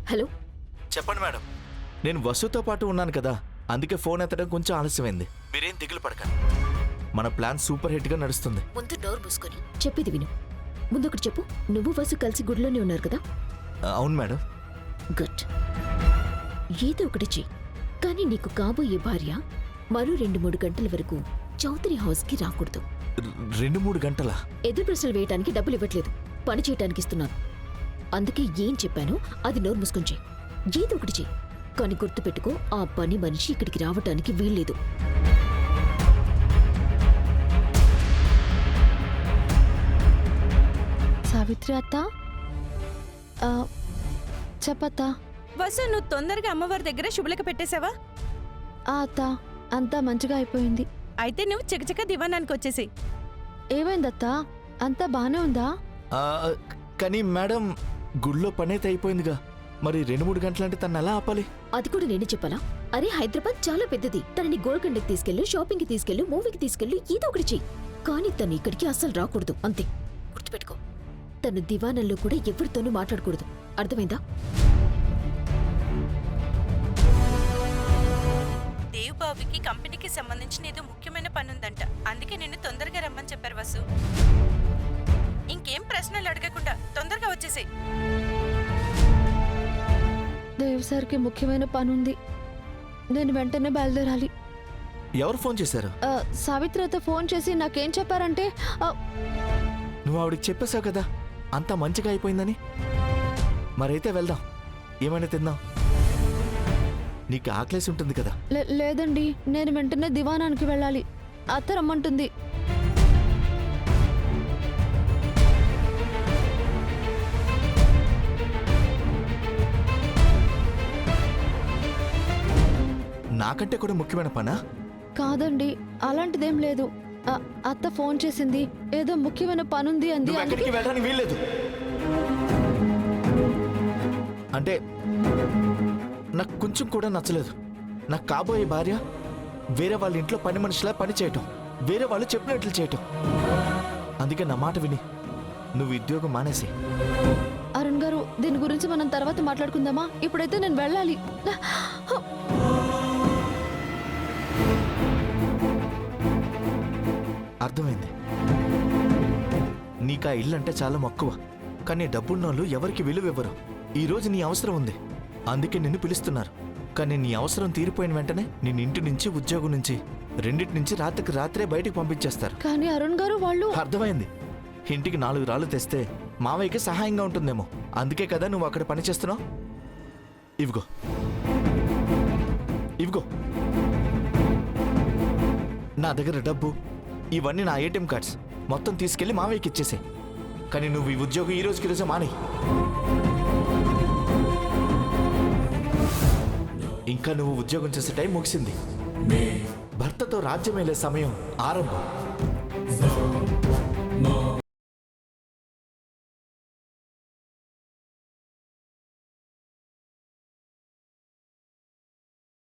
Hello. చెప్పండి madam. నేను వసుతో పాటు ఉన్నాను కదా, అందుకే ఫోన్ ఎత్తడం కొంచెం ఆలస్యమైంది. మీరేం దిగులు పడకండి, మన ప్లాన్ సూపర్ హిట్ గా నడుస్తుంది. ముందు నోరు మూసుకొని చెప్పేది విను. ముందు ఒకటి చెప్పు. నువ్వు వసు కలిసి గుడిలోనే ఉన్నారు కదా? అవును మేడం. గుడ్. ఏదో ఒకటి చెయ్యి, కానీ నీకు కాబోయే భార్య మరో 2-3 గంటల వరకు చౌదరి హౌస్కి రాకూడదు. 2-3 గంటల? ఎదురు ప్రశ్నలు వేయటానికి డబ్బులు ఇవ్వట్లేదు, పని చేయటానికి ఇస్తున్నాను. అందుకే ఏం చెప్పానో అది నోరు మూసుకొని చెయ్యి. ఏదో ఒకటి చెయ్యి, కానీ గుర్తుపెట్టుకో, ఆ పని మనిషి ఇక్కడికి రావటానికి వీల్లేదు. సావిత్రి అత్త, చెప్పత్తా. వసు, నువ్వు తొందరగా అమ్మవారి దగ్గర శుభ్లక పెట్టేశావా? అత్త, అంతా మంచిగా అయిపోయింది. అయితే నువ్వు చకచక దివానానికి వచ్చేసి. ఏమైందత్తా? అంతా బానే ఉందా? కానీ మేడం, గుళ్ళో పనైతే అయిపోయిందిగా, మరి 2-3 గంటలంటే తను ఎలా ఆపాలి? అది కూడా నేనే చెప్పాలా? అరే, హైదరాబాద్ చాలా పెద్దది. తనని గోల్కొండకి తీసుకెళ్ళు, షాపింగ్కి తీసుకెళ్ళు, మూవీకి తీసుకెళ్ళు, ఏదో ఒకటి చెయ్యి. కానీ తను ఇక్కడికి అస్సలు రాకూడదు, అంతే. గుర్తుపెట్టుకో, తను దివానంలో కూడా ఎవరితోనూ మాట్లాడకూడదు, అర్థమైందా? దేవ్బాబుకి కంపెనీకి సంబంధించిన ఏదో ముఖ్యమైన పని ఉందంట, అందుకే నిన్ను తొందరగా రమ్మని చెప్పారు వసు. ఇంకేం ప్రశ్నలు అడగకుండా తొందరగా వచ్చేసేయ్. దేవ్ సార్కి ముఖ్యమైన పనుంది, నేను వెంటనే బయలుదేరాలి. ఎవరు ఫోన్ చేశారు? సావిత్రి అత్త ఫోన్ చేసి నాకేం చెప్పారంటే, నువ్వు ఆవిడకి చెప్పేశావు కదా అంతా మంచిగా అయిపోయిందని. మరైతే వెళ్దాం, ఏమైనా తిందాం. నీకు ఆకలేసి ఉంటుంది కదా. లేదండి, నేను వెంటనే దివానానికి వెళ్ళాలి, అత్త రమ్మంటుంది. నాకంటే కూడా ముఖ్యమైన పనా? కాదండి, అలాంటిదేం లేదు. అత్త ఫోన్ చేసింది, ఏదో ముఖ్యమైన పనుంది అంది. నువ్వు ఎక్కడికి వెళ్ళడానికి వీల్లేదు. అంటే నాకు కొంచెం కూడా నచ్చలేదు. నాకు కాబోయే భార్య వేరే వాళ్ళ ఇంట్లో పని మనిషిలా పని చేయటం, వేరే వాళ్ళు చెప్పినట్లు చేయటం. అందుకే నా మాట విని నువ్వు ఉద్యోగం మానేసి. అరుణ్ గారు, దీని గురించి మనం తర్వాత మాట్లాడుకుందామా? ఇప్పుడైతే నేను వెళ్ళాలి. అర్థమైంది. నీకా ఇల్లు అంటే చాలా మక్కువ, కానీ డబ్బున్నోళ్ళు ఎవరికి విలువ ఇవ్వరు. ఈరోజు నీ అవసరం ఉంది, అందుకే నిన్ను పిలుస్తున్నారు. కానీ నీ అవసరం తీరిపోయిన వెంటనే నిన్ను ఇంటి నుంచి, ఉద్యోగం నుంచి, రెండింటి నుంచి రాత్రికి రాత్రే బయటికి పంపించేస్తారు. కానీ అరుణ్ గారు, వాళ్ళు... అర్థమైంది. ఇంటికి 4 రాళ్ళు తెస్తే మావయ్యకి సహాయంగా ఉంటుందేమో, అందుకే కదా నువ్వు అక్కడ పని చేస్తున్నావు. ఇవిగో ఇవిగో నా దగ్గర డబ్బు, ఇవన్నీ నా ఏటీఎం కార్డ్స్, మొత్తం తీసుకెళ్లి మావయ్యకి ఇచ్చేసే. కానీ నువ్వు ఈ ఉద్యోగం ఈ రోజుకి రోజు మానే. ఇంకా నువ్వు ఉద్యోగం చేసే టైం ముగిసింది. భర్తతో రాజ్యమేలే సమయం ఆరంభం.